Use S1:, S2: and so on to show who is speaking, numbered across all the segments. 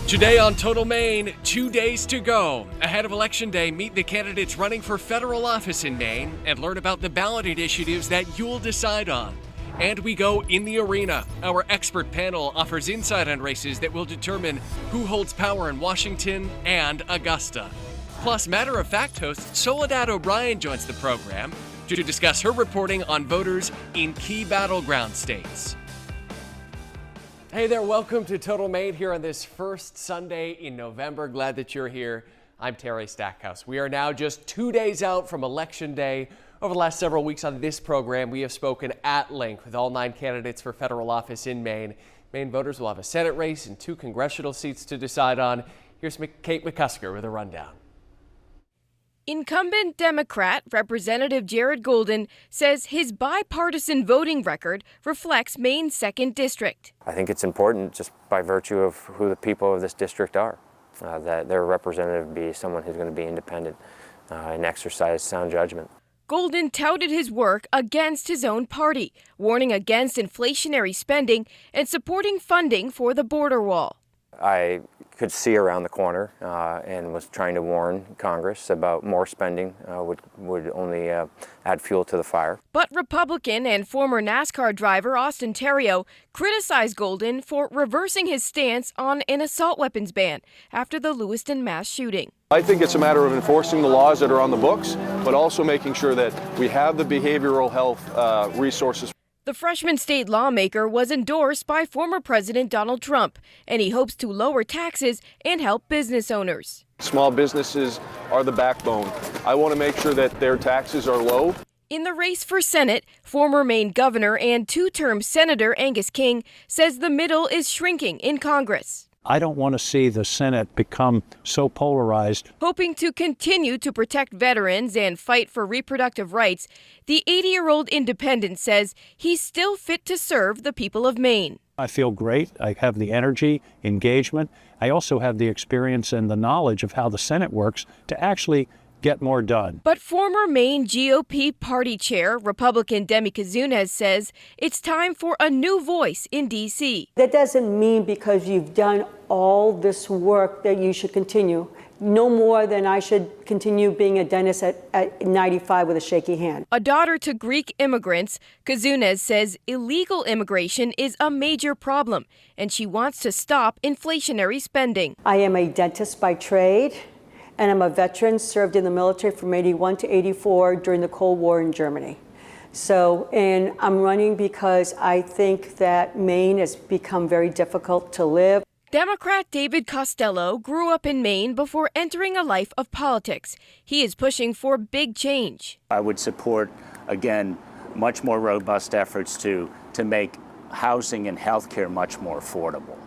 S1: Today on Total Maine, 2 days to go. Ahead of Election Day, meet the candidates running for federal office in Maine and learn about the ballot initiatives that you'll decide on. And we go in the arena. Our expert panel offers insight on races that will determine who holds power in Washington and Augusta. Plus, Matter of Fact host Soledad O'Brien joins the program to discuss her reporting on voters in key battleground states. Hey there, welcome to Total Maine here on this first Sunday in November. Glad that you're here. I'm Terry Stackhouse. We are now just 2 days out from Election Day. Over the last several weeks on this program, we have spoken at length with all 9 candidates for federal office in Maine. Maine voters will have a Senate race and 2 congressional seats to decide on. Here's Kate McCusker with a rundown.
S2: Incumbent Democrat Representative Jared Golden says his bipartisan voting record reflects Maine's 2nd District.
S3: I think it's important just by virtue of who the people of this district are, that their representative be someone who's going to be independent and exercise sound judgment.
S2: Golden touted his work against his own party, warning against inflationary spending and supporting funding for the border wall.
S3: I could see around the corner and was trying to warn Congress about more spending would only add fuel to the fire.
S2: But Republican and former NASCAR driver Austin Terrio criticized Golden for reversing his stance on an assault weapons ban after the Lewiston mass shooting.
S4: I think it's a matter of enforcing the laws that are on the books, but also making sure that we have the behavioral health resources.
S2: The freshman state lawmaker was endorsed by former President Donald Trump, and he hopes to lower taxes and help business owners.
S4: Small businesses are the backbone. I want to make sure that their taxes are low.
S2: In the race for Senate, former Maine governor and 2-term Senator Angus King says the middle is shrinking in Congress.
S5: I don't want to see the Senate become so polarized.
S2: Hoping to continue to protect veterans and fight for reproductive rights, the 80-year-old independent says he's still fit to serve the people of Maine.
S5: I feel great. I have the energy, engagement. I also have the experience and the knowledge of how the Senate works to actually get more done.
S2: But former Maine GOP party chair, Republican Demi Kazunas, says it's time for a new voice in D.C.
S6: That doesn't mean because you've done all this work that you should continue. No more than I should continue being a dentist at 95 with a shaky hand.
S2: A daughter to Greek immigrants, Kazunas says illegal immigration is a major problem, and she wants to stop inflationary spending.
S6: I am a dentist by trade, and I'm a veteran, served in the military from 81 to 84 during the Cold War in Germany. And I'm running because I think that Maine has become very difficult to live.
S2: Democrat David Costello grew up in Maine before entering a life of politics. He is pushing for big change.
S7: I would support, again, much more robust efforts to make housing and health care much more affordable.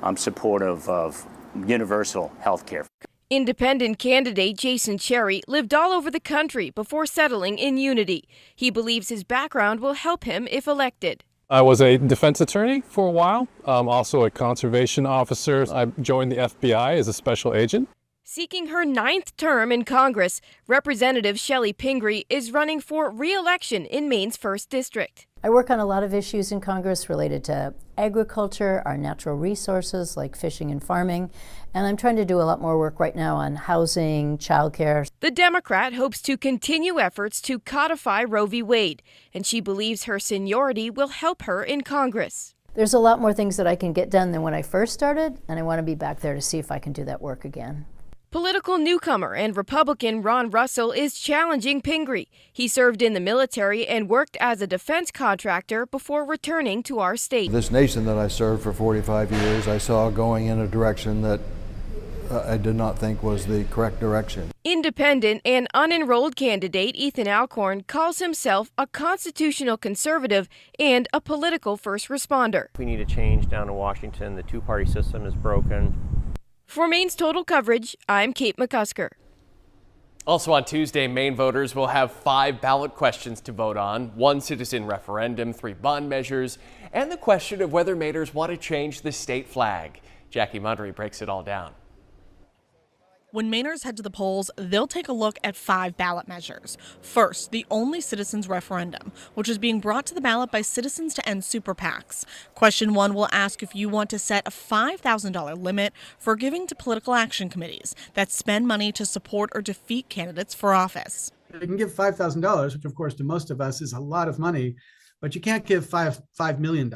S7: I'm supportive of universal health care.
S2: Independent candidate Jason Cherry lived all over the country before settling in Unity. He believes his background will help him if elected.
S8: I was a defense attorney for a while, also a conservation officer. I joined the FBI as a special agent.
S2: Seeking her 9th term in Congress, Representative Shelley Pingree is running for re-election in Maine's 1st District.
S9: I work on a lot of issues in Congress related to agriculture, our natural resources like fishing and farming, and I'm trying to do a lot more work right now on housing, childcare.
S2: The Democrat hopes to continue efforts to codify Roe v. Wade, and she believes her seniority will help her in Congress.
S9: There's a lot more things that I can get done than when I first started, and I want to be back there to see if I can do that work again.
S2: Political newcomer and Republican Ron Russell is challenging Pingree. He served in the military and worked as a defense contractor before returning to our state.
S10: This nation that I served for 45 years, I saw going in a direction that I did not think was the correct direction.
S2: Independent and unenrolled candidate Ethan Alcorn calls himself a constitutional conservative and a political first responder.
S11: We need a change down in Washington. The two-party system is broken.
S2: For Maine's Total Coverage, I'm Kate McCusker.
S1: Also on Tuesday, Maine voters will have 5 ballot questions to vote on, 1 citizen referendum, 3 bond measures, and the question of whether Mainers want to change the state flag. Jackie Mundry breaks it all down.
S12: When Mainers head to the polls, they'll take a look at 5 ballot measures. First, the only citizens referendum, which is being brought to the ballot by Citizens to End Super PACs. Question 1 will ask if you want to set a $5,000 limit for giving to political action committees that spend money to support or defeat candidates for office.
S13: You can give $5,000, which of course to most of us is a lot of money, but you can't give $5 million.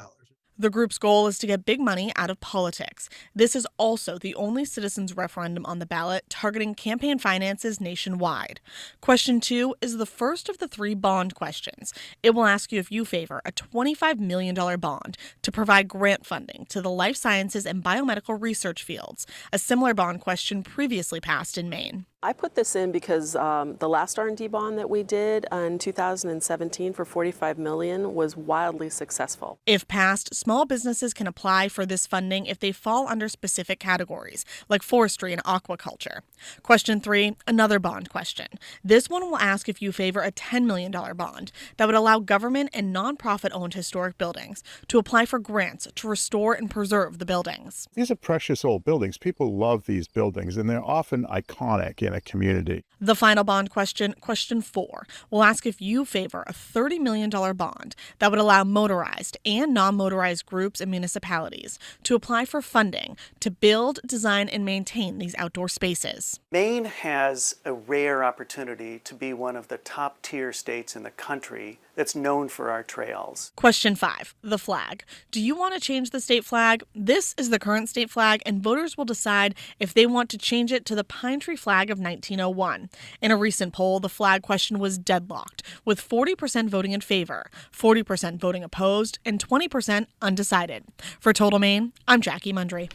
S12: The group's goal is to get big money out of politics. This is also the only citizens referendum on the ballot targeting campaign finances nationwide. Question 2 is the first of the 3 bond questions. It will ask you if you favor a $25 million bond to provide grant funding to the life sciences and biomedical research fields. A similar bond question previously passed in Maine.
S14: I put this in because the last R&D bond that we did in 2017 for $45 million was wildly successful.
S12: If passed, small businesses can apply for this funding if they fall under specific categories, like forestry and aquaculture. Question 3, another bond question. This one will ask if you favor a $10 million bond that would allow government and nonprofit-owned historic buildings to apply for grants to restore and preserve the buildings.
S15: These are precious old buildings. People love these buildings, and they're often iconic in a community.
S12: The final bond question, question 4, will ask if you favor a $30 million bond that would allow motorized and non-motorized groups and municipalities to apply for funding to build, design, and maintain these outdoor spaces.
S16: Maine has a rare opportunity to be one of the top-tier states in the country that's known for our trails.
S12: Question 5, the flag. Do you want to change the state flag? This is the current state flag, and voters will decide if they want to change it to the pine tree flag of 1901. In a recent poll, the flag question was deadlocked, with 40% voting in favor, 40% voting opposed, and 20% undecided. For Total Maine, I'm Jackie Mundry.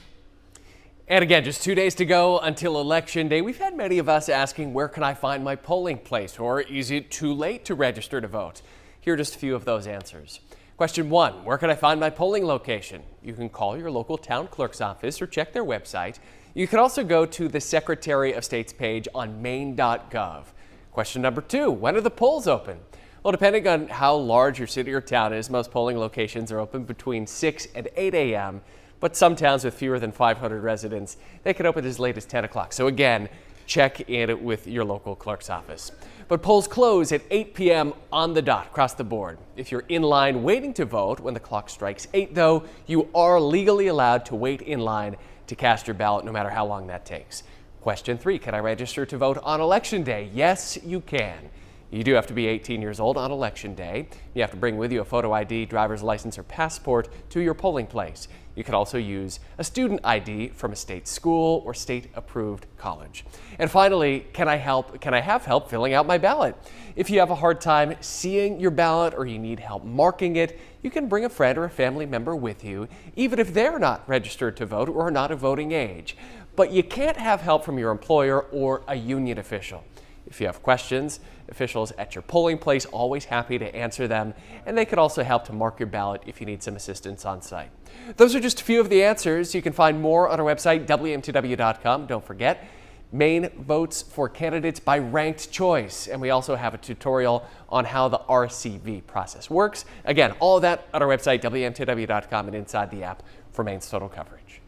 S1: And again, just 2 days to go until Election Day. We've had many of us asking, where can I find my polling place? Or is it too late to register to vote? Here are just a few of those answers. Question 1, where can I find my polling location? You can call your local town clerk's office or check their website. You can also go to the Secretary of State's page on maine.gov. Question number 2, when are the polls open? Well, depending on how large your city or town is, most polling locations are open between 6 and 8 a.m., but some towns with fewer than 500 residents, they can open as late as 10 o'clock. So again, check in with your local clerk's office. But polls close at 8 p.m. on the dot across the board. If you're in line waiting to vote when the clock strikes 8, though, you are legally allowed to wait in line to cast your ballot, no matter how long that takes. Question 3, can I register to vote on Election Day? Yes, you can. You do have to be 18 years old on Election Day. You have to bring with you a photo ID, driver's license, or passport to your polling place. You can also use a student ID from a state school or state-approved college. And finally, can I have help filling out my ballot? If you have a hard time seeing your ballot or you need help marking it, you can bring a friend or a family member with you, even if they're not registered to vote or not of voting age. But you can't have help from your employer or a union official. If you have questions, officials at your polling place are always happy to answer them, and they could also help to mark your ballot if you need some assistance on site. Those are just a few of the answers. You can find more on our website, WMTW.com. Don't forget, Maine votes for candidates by ranked choice, and we also have a tutorial on how the RCV process works. Again, all of that on our website, WMTW.com, and inside the app for Maine's total coverage.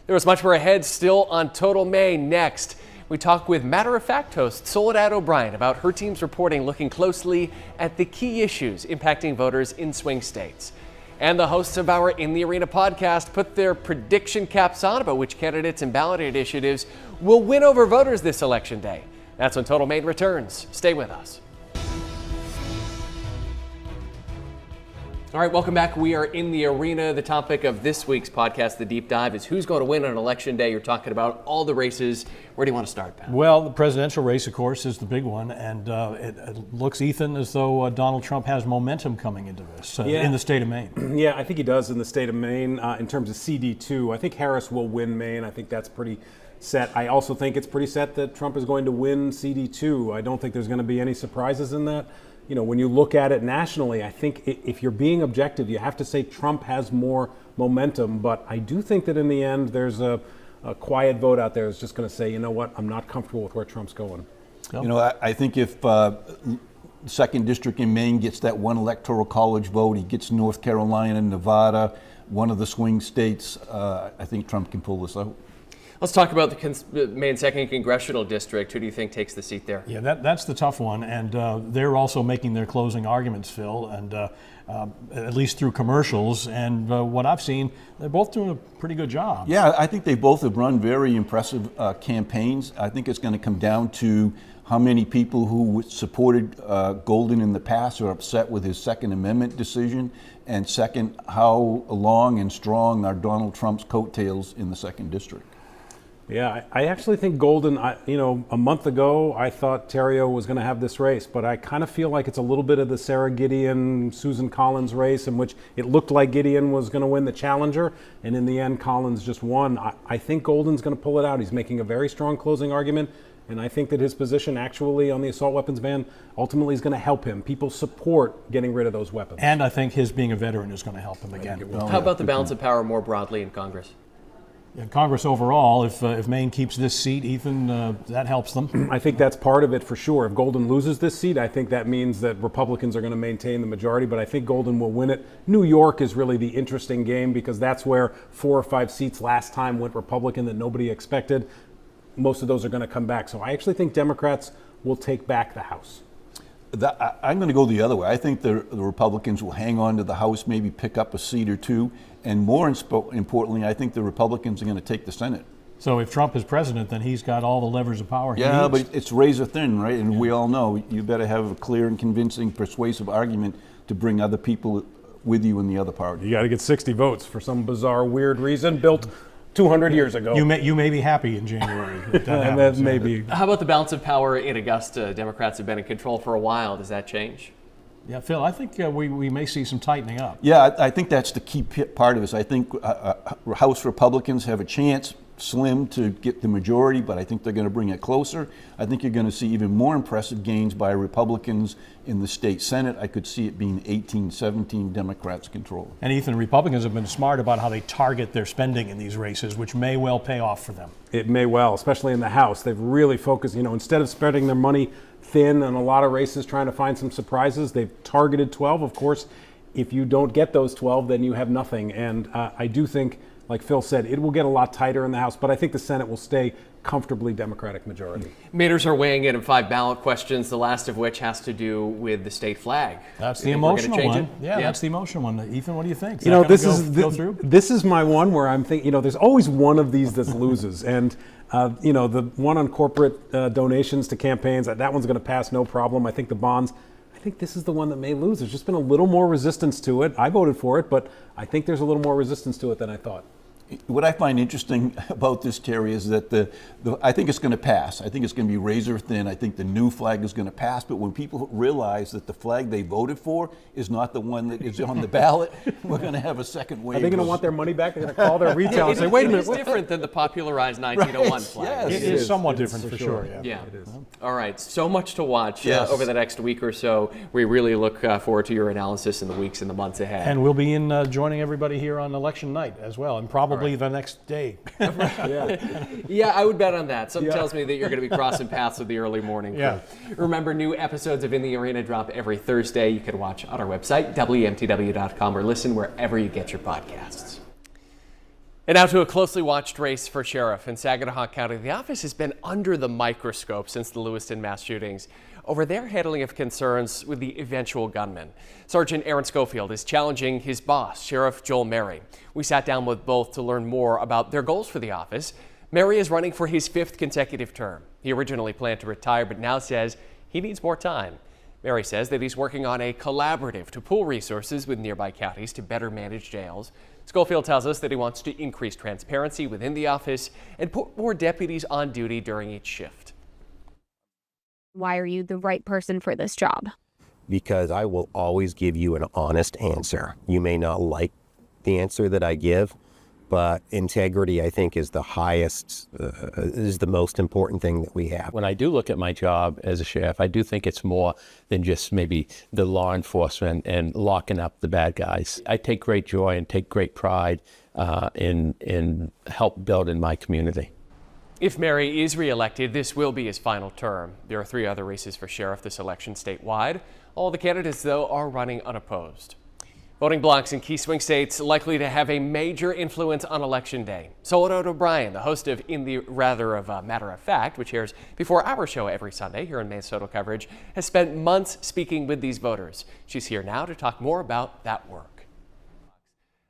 S1: There was much more ahead still on Total Maine. Next, we talk with Matter of Fact host Soledad O'Brien about her team's reporting looking closely at the key issues impacting voters in swing states. And the hosts of our In the Arena podcast put their prediction caps on about which candidates and ballot initiatives will win over voters this election day. That's when Total Maine returns. Stay with us. All right, welcome back. We are in the arena. The topic of this week's podcast, The Deep Dive, is who's going to win on Election Day. You're talking about all the races. Where do you want to start, Pat?
S17: Well, the presidential race, of course, is the big one. And it looks, Ethan, as though Donald Trump has momentum coming into this in the state of Maine.
S18: Yeah, I think he does in the state of Maine. In terms of CD2, I think Harris will win Maine. I think that's pretty set. I also think it's pretty set that Trump is going to win CD2. I don't think there's going to be any surprises in that. You know, when you look at it nationally, I think if you're being objective, you have to say Trump has more momentum. But I do think that in the end, there's a quiet vote out there that's just going to say, you know what, I'm not comfortable with where Trump's going.
S19: You know, I think if second district in Maine gets that one electoral college vote, he gets North Carolina and Nevada, one of the swing states, I think Trump can pull this out.
S1: Let's talk about the Maine 2nd Congressional District. Who do you think takes the seat there?
S17: Yeah, that's the tough one, and they're also making their closing arguments, Phil, and at least through commercials. And what I've seen, they're both doing a pretty good job.
S19: Yeah, I think they both have run very impressive campaigns. I think it's going to come down to how many people who supported Golden in the past are upset with his Second Amendment decision, and second, how long and strong are Donald Trump's coattails in the 2nd District.
S18: Yeah, I actually think Golden, a month ago, I thought Theriault was going to have this race, but I kind of feel like it's a little bit of the Sarah Gideon, Susan Collins race in which it looked like Gideon was going to win the challenger, and in the end, Collins just won. I think Golden's going to pull it out. He's making a very strong closing argument, and I think that his position actually on the assault weapons ban ultimately is going to help him. People support getting rid of those weapons.
S17: And I think his being a veteran is going to help him again.
S1: How about the balance of power more broadly in Congress?
S17: Yeah, Congress overall, if Maine keeps this seat, Ethan, that helps them.
S18: I think that's part of it for sure. If Golden loses this seat, I think that means that Republicans are going to maintain the majority, but I think Golden will win it. New York is really the interesting game because that's where 4 or 5 seats last time went Republican that nobody expected. Most of those are going to come back. So I actually think Democrats will take back the House.
S19: I'm going to go the other way. I think the Republicans will hang on to the House, maybe pick up a seat or two, and more importantly, I think the Republicans are going to take the Senate.
S17: So if Trump is president, then he's got all the levers of power he
S19: Yeah,
S17: needs.
S19: but it's razor thin, right? And we all know you better have a clear and convincing, persuasive argument to bring other people with you in the other party.
S18: You got to get 60 votes for some bizarre, weird reason built 200 years ago.
S17: You may be happy in January.
S18: That may be.
S1: How about the balance of power in Augusta? Democrats have been in control for a while. Does that change?
S17: Yeah, Phil, I think we may see some tightening up.
S19: Yeah, I think that's the key part of this. I think House Republicans have a chance, slim, to get the majority, but I think they're going to bring it closer. I think you're going to see even more impressive gains by Republicans in the state Senate. I could see it being 18-17 Democrats control.
S17: And Ethan, Republicans have been smart about how they target their spending in these races, which may well pay off for them.
S18: It may well, especially in the House. They've really focused, instead of spreading their money thin on a lot of races trying to find some surprises, they've targeted 12. Of course, if you don't get those 12, then you have nothing. And I do think, like Phil said, it will get a lot tighter in the House, but I think the Senate will stay comfortably Democratic majority.
S1: Mainers are weighing in on 5 ballot questions, the last of which has to do with the state flag.
S17: That's the emotional one. Yeah, that's the emotional one. Ethan, what do you think?
S18: This is my one where I'm thinking, there's always one of these that loses. And, the one on corporate donations to campaigns, that one's going to pass no problem. I think the bonds, I think this is the one that may lose. There's just been a little more resistance to it. I voted for it, but I think there's a little more resistance to it than I thought.
S19: What I find interesting about this, Terry, is that I think it's going to pass. I think it's going to be razor thin. I think the new flag is going to pass. But when people realize that the flag they voted for is not the one that is on the ballot, we're going to have a second wave.
S18: Are they going to want their money back? They're going to call their retail and say, wait a minute.
S1: It's different than the popularized 1901 flag.
S17: Yes, it is somewhat different for sure.
S1: Yeah.
S18: It is.
S1: All right. So much to watch over the next week or so. We really look forward to your analysis in the weeks and the months ahead.
S17: And we'll be in joining everybody here on election night as well, and probably the next day.
S1: Yeah, I would bet on that. Something tells me that you're going to be crossing paths with the early morning crew. Remember, new episodes of In the Arena drop every Thursday. You can watch on our website, WMTW.com, or listen wherever you get your podcasts. And now to a closely watched race for sheriff in Saginaw County. The office has been under the microscope since the Lewiston mass shootings over their handling of concerns with the eventual gunman. Sergeant Aaron Schofield is challenging his boss, Sheriff Joel Merry. We sat down with both to learn more about their goals for the office. Merry is running for his 5th consecutive term. He originally planned to retire, but now says he needs more time. Merry says that he's working on a collaborative to pool resources with nearby counties to better manage jails. Schofield tells us that he wants to increase transparency within the office and put more deputies on duty during each shift.
S20: Why are you the right person for this job?
S21: Because I will always give you an honest answer. You may not like the answer that I give, but integrity, I think, is the highest, is the most important thing that we have.
S22: When I do look at my job as a sheriff, I do think it's more than just maybe the law enforcement and locking up the bad guys. I take great joy and take great pride in help building my community.
S1: If Merry is reelected, this will be his final term. There are 3 other races for sheriff this election statewide. All the candidates, though, are running unopposed. Voting blocks in key swing states likely to have a major influence on Election Day. Soledad O'Brien, the host of Matter of Fact, which airs before our show every Sunday here in Maine's Total Coverage, has spent months speaking with these voters. She's here now to talk more about that work.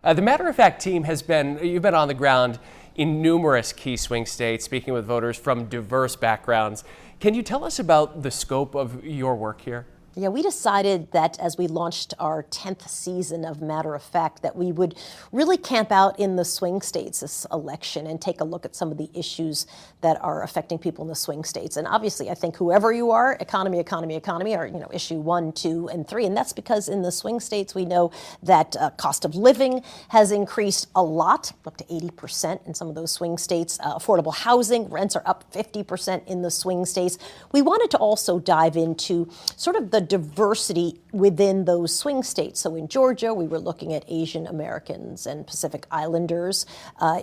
S1: The Matter of Fact team you've been on the ground in numerous key swing states, speaking with voters from diverse backgrounds. Can you tell us about the scope of your work here?
S3: Yeah, we decided that as we launched our 10th season of Matter of Fact that we would really camp out in the swing states this election and take a look at some of the issues that are affecting people in the swing states. And obviously, I think whoever you are, economy are, issue 1, 2, and 3. And that's because in the swing states, we know that cost of living has increased a lot, up to 80% in some of those swing states. Affordable housing, rents are up 50% in the swing states. We wanted to also dive into sort of the diversity within those swing states. So in Georgia, we were looking at Asian Americans and Pacific Islanders.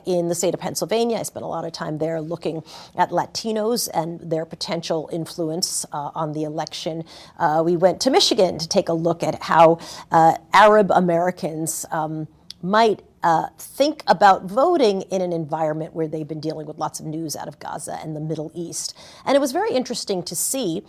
S3: In the state of Pennsylvania, I spent a lot of time there looking at Latinos and their potential influence on the election. We went to Michigan to take a look at how Arab Americans might think about voting in an environment where they've been dealing with lots of news out of Gaza and the Middle East. And it was very interesting to see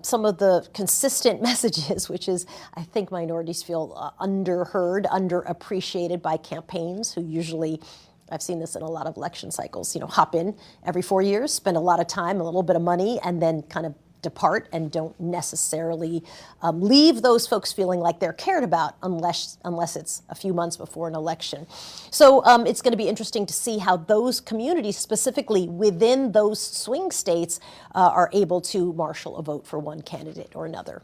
S3: some of the consistent messages, which is, I think minorities feel underheard, underappreciated by campaigns who usually, I've seen this in a lot of election cycles, hop in every 4 years, spend a lot of time, a little bit of money, and then kind of depart and don't necessarily leave those folks feeling like they're cared about unless it's a few months before an election. So it's going to be interesting to see how those communities, specifically within those swing states, are able to marshal a vote for one candidate or another.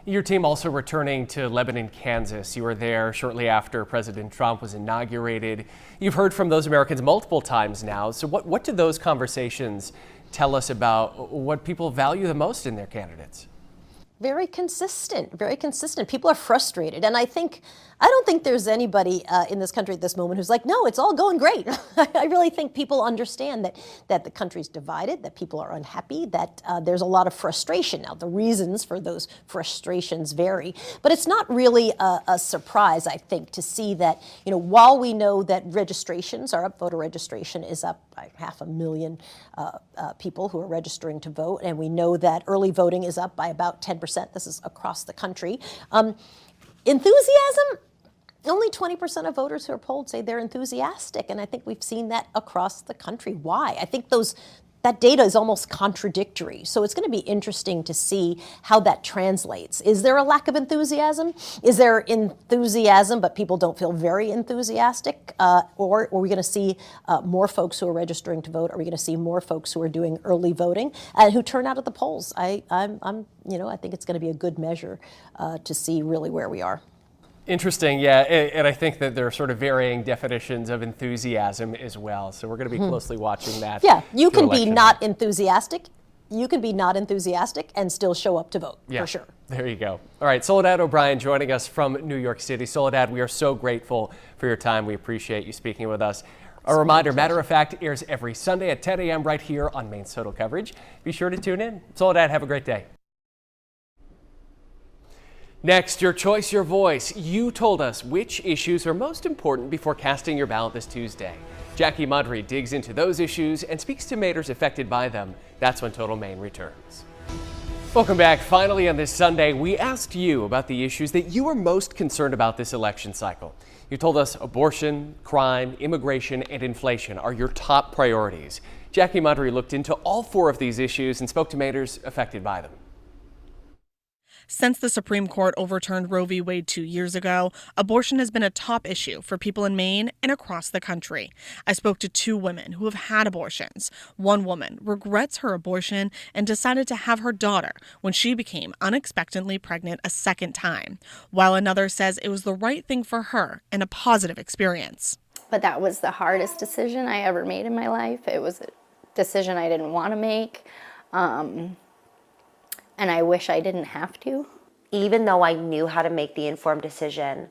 S1: Your team also returning to Lebanon, Kansas. You were there shortly after President Trump was inaugurated. You've heard from those Americans multiple times now. So what do those conversations tell us about what people value the most in their candidates?
S3: Very consistent. People are frustrated. And I don't think there's anybody in this country at this moment who's like, no, it's all going great. I really think people understand that the country's divided, that people are unhappy, that there's a lot of frustration. Now, the reasons for those frustrations vary, but it's not really a surprise, I think, to see that, while we know that registrations are up, voter registration is up by 500,000 people who are registering to vote, and we know that early voting is up by about 10%. This is across the country. Enthusiasm, only 20% of voters who are polled say they're enthusiastic, and I think we've seen that across the country. Why? I think that data is almost contradictory. So it's going to be interesting to see how that translates. Is there a lack of enthusiasm? Is there enthusiasm, but people don't feel very enthusiastic? Or are we going to see more folks who are registering to vote? Are we going to see more folks who are doing early voting and who turn out at the polls? I think it's going to be a good measure to see really where we are.
S1: Interesting, yeah, and I think that there are sort of varying definitions of enthusiasm as well, so we're going to be closely watching that.
S3: Yeah, you can be not enthusiastic. You can be not enthusiastic and still show up to vote, for sure.
S1: There you go. All right, Soledad O'Brien joining us from New York City. Soledad, we are so grateful for your time. We appreciate you speaking with us. A reminder, Matter of Fact airs every Sunday at 10 a.m. right here on Maine's Total Coverage. Be sure to tune in. Soledad, have a great day. Next, your choice, your voice. You told us which issues are most important before casting your ballot this Tuesday. Jackie Mudry digs into those issues and speaks to Mainers affected by them. That's when Total Maine returns. Welcome back. Finally on this Sunday, we asked you about the issues that you are most concerned about this election cycle. You told us abortion, crime, immigration, and inflation are your top priorities. Jackie Mudry looked into all 4 of these issues and spoke to Mainers affected by them.
S12: Since the Supreme Court overturned Roe v. Wade 2 years ago, abortion has been a top issue for people in Maine and across the country. I spoke to 2 women who have had abortions. One woman regrets her abortion and decided to have her daughter when she became unexpectedly pregnant a second time, while another says it was the right thing for her and a positive experience.
S4: But that was the hardest decision I ever made in my life. It was a decision I didn't want to make. And I wish I didn't have to.
S23: Even though I knew how to make the informed decision,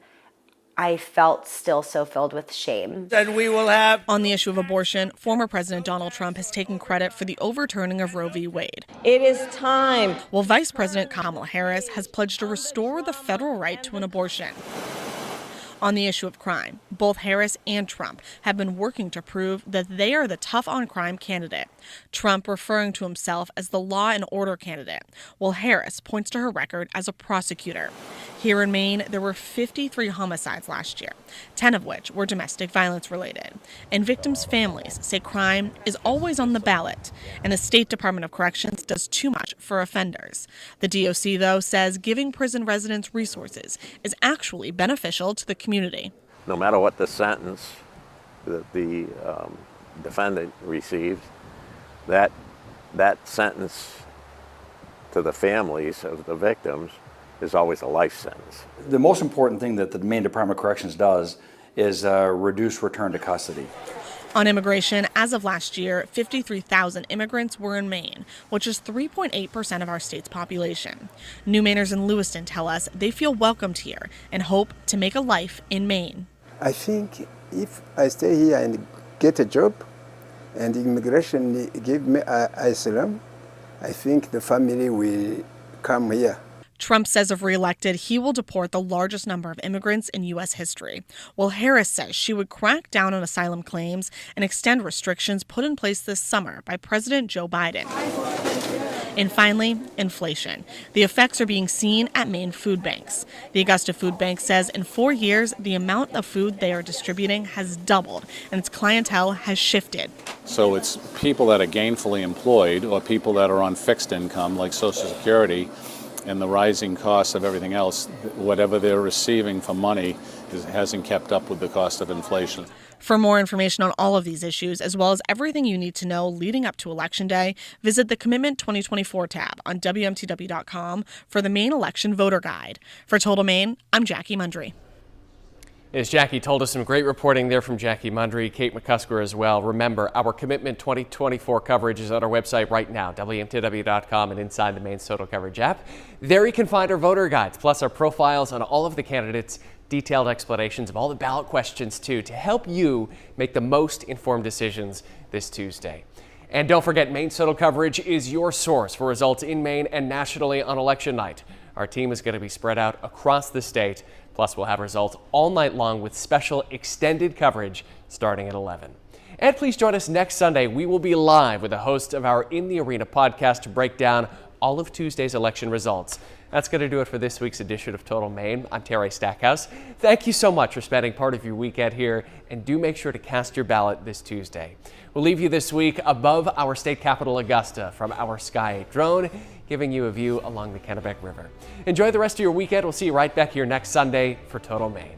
S23: I felt still so filled with shame.
S12: Then we will have. On the issue of abortion, former President Donald Trump has taken credit for the overturning of Roe v. Wade.
S24: It is time.
S12: While Vice President Kamala Harris has pledged to restore the federal right to an abortion. On the issue of crime, both Harris and Trump have been working to prove that they are the tough-on-crime candidate, Trump referring to himself as the law and order candidate, while Harris points to her record as a prosecutor. Here in Maine, there were 53 homicides last year, 10 of which were domestic violence related. And victims' families say crime is always on the ballot, and the State Department of Corrections does too much for offenders. The DOC, though, says giving prison residents resources is actually beneficial to the community.
S5: No matter what the sentence that the defendant receives, that sentence to the families of the victims is always a life sentence.
S6: The most important thing that the Maine Department of Corrections does is reduce return to custody.
S12: On immigration, as of last year, 53,000 immigrants were in Maine, which is 3.8% of our state's population. New Mainers in Lewiston tell us they feel welcomed here and hope to make a life in Maine.
S7: I think if I stay here and get a job and immigration give me asylum, I think the family will come here.
S12: Trump says if reelected, he will deport the largest number of immigrants in U.S. history, while Harris says she would crack down on asylum claims and extend restrictions put in place this summer by President Joe Biden. And finally, inflation. The effects are being seen at Maine food banks. The Augusta Food Bank says in 4 years, the amount of food they are distributing has doubled, and its clientele has shifted.
S24: So it's people that are gainfully employed or people that are on fixed income like Social Security, and the rising costs of everything else, whatever they're receiving for money hasn't kept up with the cost of inflation.
S12: For more information on all of these issues, as well as everything you need to know leading up to Election Day, visit the Commitment 2024 tab on WMTW.com for the Maine Election Voter Guide. For Total Maine, I'm Jackie Mundry.
S1: As Jackie told us, some great reporting there from Jackie Mundry, Kate McCusker as well. Remember, our Commitment 2024 coverage is on our website right now, WMTW.com, and inside the Maine's Total Coverage app. There you can find our voter guides, plus our profiles on all of the candidates, detailed explanations of all the ballot questions, too, to help you make the most informed decisions this Tuesday. And don't forget, Maine's Total Coverage is your source for results in Maine and nationally on election night. Our team is going to be spread out across the state. Plus, we'll have results all night long with special extended coverage starting at 11. And please join us next Sunday. We will be live with the host of our In the Arena podcast to break down all of Tuesday's election results. That's going to do it for this week's edition of Total Maine. I'm Terry Stackhouse. Thank you so much for spending part of your weekend here, and do make sure to cast your ballot this Tuesday. We'll leave you this week above our state capital, Augusta, from our Sky drone, giving you a view along the Kennebec River. Enjoy the rest of your weekend. We'll see you right back here next Sunday for Total Maine.